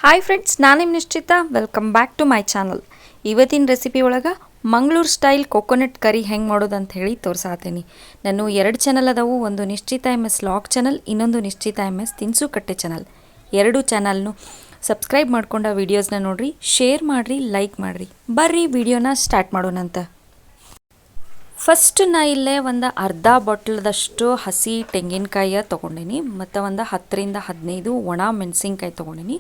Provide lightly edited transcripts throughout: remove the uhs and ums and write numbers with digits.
Hi friends, ನಾನು ನಿಮ್ಮ Nischita. Welcome back to my channel. ಇವತ್ತಿನ ರೆಸಿಪಿ ಒಳಗೆ ಮಂಗಳೂರು ಸ್ಟೈಲ್ ಕೊಕೊನಟ್ ಕರಿ ಹೆಂಗೆ ಮಾಡೋದು ಅಂತ ಹೇಳಿ ತೋರಿಸಾತೀನಿ. ನಾನು 2 ಚಾನಲ್ ಅದಾವು. ಒಂದು ನಿಶ್ಚಿತ MS ಲಾಗ್ ಚಾನಲ್, ಇನ್ನೊಂದು ನಿಶ್ಚಿತ MS ತಿನಿಸು ಕಟ್ಟೆ ಚಾನಲ್. 2 ಚಾನಲ್ನು ಸಬ್ಸ್ಕ್ರೈಬ್ ಮಾಡ್ಕೊಂಡ ವೀಡಿಯೋಸ್ನ ನೋಡ್ರಿ, ಶೇರ್ ಮಾಡಿರಿ, ಲೈಕ್ ಮಾಡಿರಿ. ಬರ್ರಿ ವಿಡಿಯೋನ ಸ್ಟಾರ್ಟ್ ಮಾಡೋಣಂತ. ಫಸ್ಟ್ ನಾ ಇಲ್ಲೇ ಒಂದು ಅರ್ಧ ಬಾಟ್ಲದಷ್ಟು ಹಸಿ ತೆಂಗಿನಕಾಯಿಯ ತೊಗೊಂಡಿನಿ, ಮತ್ತು ಒಂದು 10ರಿಂದ 15 ಒಣ ಮೆಣಸಿನ್ಕಾಯಿ ತೊಗೊಂಡಿನಿ.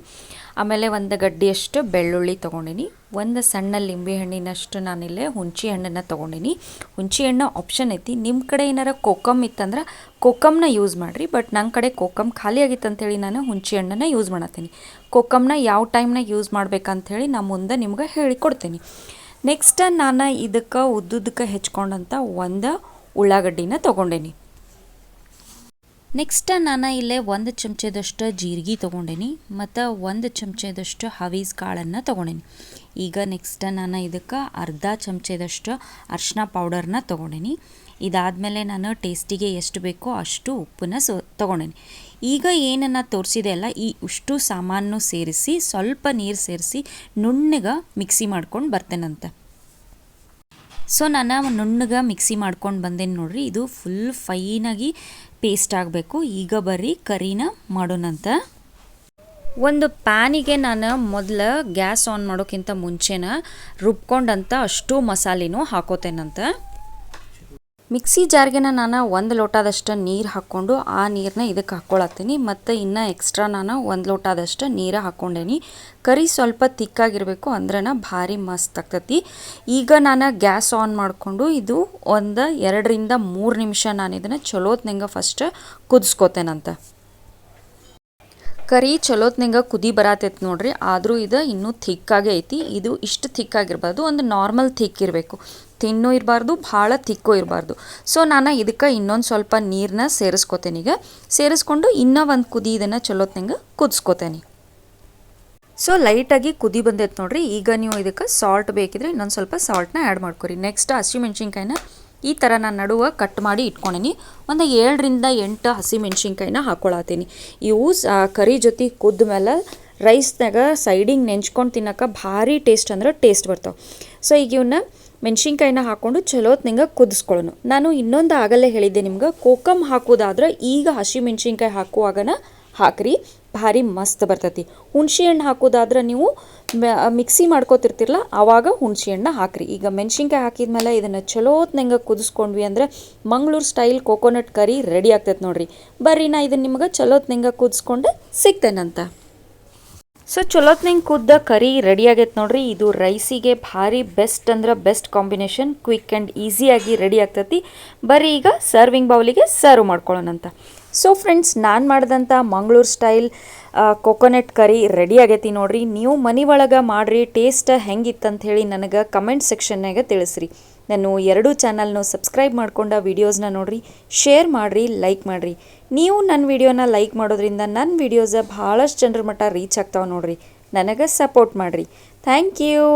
ಆಮೇಲೆ ಒಂದು ಗಡ್ಡಿಯಷ್ಟು ಬೆಳ್ಳುಳ್ಳಿ ತೊಗೊಂಡಿನಿ. ಒಂದು ಸಣ್ಣ ಲಿಂಬೆ ಹಣ್ಣಿನಷ್ಟು ನಾನಿಲ್ಲೇ ಹುಣಸೆ ಹಣ್ಣನ್ನು ತೊಗೊಂಡಿನಿ. ಹುಣಸೆ ಹಣ್ಣು ಆಪ್ಷನ್ ಐತಿ, ನಿಮ್ಮ ಕಡೆ ಏನಾರ ಕೋಕಮ್ ಇತ್ತಂದ್ರೆ ಕೋಕಮ್ನ ಯೂಸ್ ಮಾಡಿರಿ. ಬಟ್ ನನ್ನ ಕಡೆ ಕೋಕಮ್ ಖಾಲಿ ಆಗಿತ್ತು ಅಂಥೇಳಿ ನಾನು ಹುಣಸೆ ಹಣ್ಣನ್ನು ಯೂಸ್ ಮಾಡತ್ತೀನಿ. ಕೋಕಮ್ನ ಯಾವ ಟೈಮ್ನಾಗ ಯೂಸ್ ಮಾಡ್ಬೇಕಂಥೇಳಿ ನಾನು ಮುಂದೆ ನಿಮ್ಗೆ ಹೇಳಿಕೊಡ್ತೀನಿ. ನೆಕ್ಸ್ಟ್ ನಾನು ಇದಕ್ಕೆ ಉದ್ದುದಕ್ಕೆ ಹೆಚ್ಕೊಂಡಂಥ ಒಂದು ಉಳ್ಳಾಗಡ್ಡಿನ ತೊಗೊಂಡೇನಿ. ನೆಕ್ಸ್ಟ್ ನಾನು ಇಲ್ಲೇ 1 ಚಮಚದಷ್ಟು ಜೀರಿಗೆ ತೊಗೊಂಡೇನಿ, ಮತ್ತು 1 ಚಮಚದಷ್ಟು ಹವೀಸ್ ಕಾಳನ್ನು ತೊಗೊಂಡೇನಿ. ಈಗ ನೆಕ್ಸ್ಟ್ ನಾನು ಇದಕ್ಕೆ ಅರ್ಧ ಚಮಚದಷ್ಟು ಅರಿಶಿನ ಪೌಡರ್ನ ತೊಗೊಂಡೇನಿ. ಇದಾದಮೇಲೆ ನಾನು ಟೇಸ್ಟಿಗೆ ಎಷ್ಟು ಬೇಕೋ ಅಷ್ಟು ಉಪ್ಪನ್ನ ತೊಗೊಂಡೇನಿ. ಈಗ ಏನನ್ನು ತೋರಿಸಿದೆ ಅಲ್ಲ, ಈ ಇಷ್ಟು ಸಾಮಾನು ಸೇರಿಸಿ ಸ್ವಲ್ಪ ನೀರು ಸೇರಿಸಿ ನುಣ್ಣಗೆ ಮಿಕ್ಸಿ ಮಾಡ್ಕೊಂಡು ಬರ್ತೇನಂತೆ. ಸೊ ನಾನು ನುಣ್ಣಗೆ ಮಿಕ್ಸಿ ಮಾಡ್ಕೊಂಡು ಬಂದೇನಿ ನೋಡ್ರಿ. ಇದು ಫುಲ್ ಫೈನಾಗಿ ಪೇಸ್ಟ್ ಆಗಬೇಕು. ಈಗ ಬರ್ರಿ ಕರಿನ ಮಾಡೋಣಂತ. ಒಂದು ಪ್ಯಾನಿಗೆ ನಾನು ಮೊದಲು ಗ್ಯಾಸ್ ಆನ್ ಮಾಡೋಕ್ಕಿಂತ ಮುಂಚೆನ ರುಬ್ಕೊಂಡಂತ ಅಷ್ಟು ಮಸಾಲೆನೂ ಹಾಕೋತೇನಂತ. ಮಿಕ್ಸಿ ಜಾರ್ಗೆ ನಾನು 1 ಲೋಟದಷ್ಟು ನೀರು ಹಾಕ್ಕೊಂಡು ಆ ನೀರನ್ನ ಇದಕ್ಕೆ ಹಾಕ್ಕೊಳತ್ತೀನಿ. ಮತ್ತು ಇನ್ನು ಎಕ್ಸ್ಟ್ರಾ ನಾನು 1 ಲೋಟದಷ್ಟು ನೀರು ಹಾಕ್ಕೊಂಡೇನಿ. ಕರಿ ಸ್ವಲ್ಪ ತಿಕ್ಕಾಗಿರಬೇಕು, ಅಂದ್ರೆ ಭಾರಿ ಮಸ್ತ್ ಆಗ್ತೈತಿ. ಈಗ ನಾನು ಗ್ಯಾಸ್ ಆನ್ ಮಾಡಿಕೊಂಡು ಇದು ಒಂದು 2ರಿಂದ 3 ನಿಮಿಷ ನಾನು ಇದನ್ನು ಚಲೋತ್ನಂಗೆ ಫಸ್ಟ್ ಕುದಿಸ್ಕೋತೇನಂತ. ಕರಿ ಚಲೋತ್ನಂಗೆ ಕುದಿ ಬರತೈತಿ ನೋಡ್ರಿ, ಆದರೂ ಇದು ಇನ್ನೂ ಥಿಕ್ಕಾಗೇ ಐತಿ. ಇದು ಇಷ್ಟು ಥಿಕ್ಕಾಗಿರ್ಬಾರ್ದು, ಒಂದು ನಾರ್ಮಲ್ ಥಿಕ್ ಇರಬೇಕು. ತಿನ್ನೂ ಇರಬಾರ್ದು, ಭಾಳ ತಿಕ್ಕೂ ಇರಬಾರ್ದು. ಸೊ ನಾನು ಇದಕ್ಕೆ ಇನ್ನೊಂದು ಸ್ವಲ್ಪ ನೀರನ್ನ ಸೇರಿಸ್ಕೋತೇನೆ. ಈಗ ಸೇರಿಸ್ಕೊಂಡು ಇನ್ನೂ ಒಂದು ಕುದಿ ಇದನ್ನು ಚಲೋತ್ನಂಗೆ ಕುದಿಸ್ಕೋತೇನೆ. ಸೊ ಲೈಟಾಗಿ ಕುದಿ ಬಂದೈತೆ ನೋಡ್ರಿ. ಈಗ ನೀವು ಇದಕ್ಕೆ ಸಾಲ್ಟ್ ಬೇಕಿದ್ರೆ ಇನ್ನೊಂದು ಸ್ವಲ್ಪ ಸಾಲ್ಟ್ನ ಆ್ಯಡ್ ಮಾಡ್ಕೊರಿ. ನೆಕ್ಸ್ಟ್ ಹಸಿಮೆಣ್ಸಿನ್ಕಾಯಿನ ಈ ಥರ ನಾನು ನಡುವೆ ಕಟ್ ಮಾಡಿ ಇಟ್ಕೊಂಡೀನಿ. ಒಂದು 7ರಿಂದ 8 ಹಸಿಮೆಣ್ಸಿನ್ಕಾಯಿನ ಹಾಕ್ಕೊಳತ್ತೀನಿ. ಇವು ಕರಿ ಜೊತೆ ಕುದ್ದ ಮೇಲೆ ರೈಸ್ನಾಗ ಸೈಡಿಗೆ ನೆಂಚ್ಕೊಂಡು ತಿನ್ನೋಕೆ ಭಾರಿ ಟೇಸ್ಟ್ ಅಂದ್ರೆ ಟೇಸ್ಟ್ ಬರ್ತಾವೆ. ಸೊ ಈಗ ಇವನ್ನ ಮೆಣ್ಸಿನ್ಕಾಯಿನ ಹಾಕ್ಕೊಂಡು ಚಲೋತ್ನಂಗೆ ಕುದಿಸ್ಕೊಳ್ಳೋಣ. ನಾನು ಇನ್ನೊಂದು ಆಗಲೇ ಹೇಳಿದ್ದೆ ನಿಮ್ಗೆ, ಕೋಕಮ್ ಹಾಕೋದಾದ್ರೆ ಈಗ ಹಸಿಮೆಣ್ಸಿನ್ಕಾಯಿ ಹಾಕುವಾಗನ ಹಾಕ್ರಿ, ಭಾರಿ ಮಸ್ತ್ ಬರ್ತೈತಿ. ಹುಣಸೆ ಹಣ್ಣು ಹಾಕೋದಾದ್ರೆ ನೀವು ಮಿಕ್ಸಿ ಮಾಡ್ಕೋತಿರ್ತಿರಲ್ಲ ಆವಾಗ ಹುಣಸೆ ಹಣ್ಣು ಹಾಕ್ರಿ. ಈಗ ಮೆಣ್ಸಿನ್ಕಾಯಿ ಹಾಕಿದ್ಮೇಲೆ ಇದನ್ನು ಚಲೋತ್ನಂಗೆ ಕುದಿಸ್ಕೊಂಡ್ವಿ ಅಂದ್ರೆ ಮಂಗಳೂರು ಸ್ಟೈಲ್ ಕೋಕೋನಟ್ ಕರಿ ರೆಡಿ ಆಗ್ತೈತೆ ನೋಡ್ರಿ. ಬರ್ರಿ ನಾ ಇದನ್ನು ನಿಮ್ಗೆ ಚಲೋತ್ನಂಗೆ ಕುದಿಸ್ಕೊಂಡು ಸಿಗ್ತೇನಂತ. ಸೊ ಚಲೋತ್ನಂಗೆ ಕುದ್ದ ಕರಿ ರೆಡಿ ಆಗೈತೆ ನೋಡ್ರಿ. ಇದು ರೈಸಿಗೆ ಭಾರಿ ಬೆಸ್ಟ್ ಅಂದ್ರೆ ಬೆಸ್ಟ್ ಕಾಂಬಿನೇಷನ್. ಕ್ವಿಕ್ ಆ್ಯಂಡ್ ಈಸಿಯಾಗಿ ರೆಡಿ ಆಗ್ತೈತಿ. ಬರ್ರಿ ಈಗ ಸರ್ವಿಂಗ್ ಬೌಲಿಗೆ ಸರ್ವ್ ಮಾಡ್ಕೊಳ್ಳೋಣಂತ. ಸೊ ಫ್ರೆಂಡ್ಸ್, ನಾನು ಮಾಡಿದಂಥ ಮಂಗಳೂರು ಸ್ಟೈಲ್ ಕೊಕೊನಟ್ ಕರಿ ರೆಡಿ ಆಗೈತಿ ನೋಡ್ರಿ. ನೀವು ಮನೆ ಒಳಗೆ ಮಾಡಿರಿ, ಟೇಸ್ಟ್ ಹೆಂಗಿತ್ತಂತ ಹೇಳಿ ನನಗೆ ಕಮೆಂಟ್ ಸೆಕ್ಷನ್ನಾಗ ತಿಳಿಸ್ರಿ. ನಾನು 2 ಚಾನಲ್ನು ಸಬ್ಸ್ಕ್ರೈಬ್ ಮಾಡ್ಕೊಂಡ ವೀಡಿಯೋಸ್ನ ನೋಡ್ರಿ, ಶೇರ್ ಮಾಡಿರಿ, ಲೈಕ್ ಮಾಡಿರಿ. ನೀವು ನನ್ನ ವಿಡಿಯೋನ ಲೈಕ್ ಮಾಡೋದ್ರಿಂದ ನನ್ನ ವಿಡಿಯೋಸ ಭಾಳಷ್ಟು ಜನರ ಮಟ್ಟ ರೀಚ್ ಆಗ್ತಾವೆ ನೋಡ್ರಿ. ನನಗೆ ಸಪೋರ್ಟ್ ಮಾಡಿರಿ. Thank you.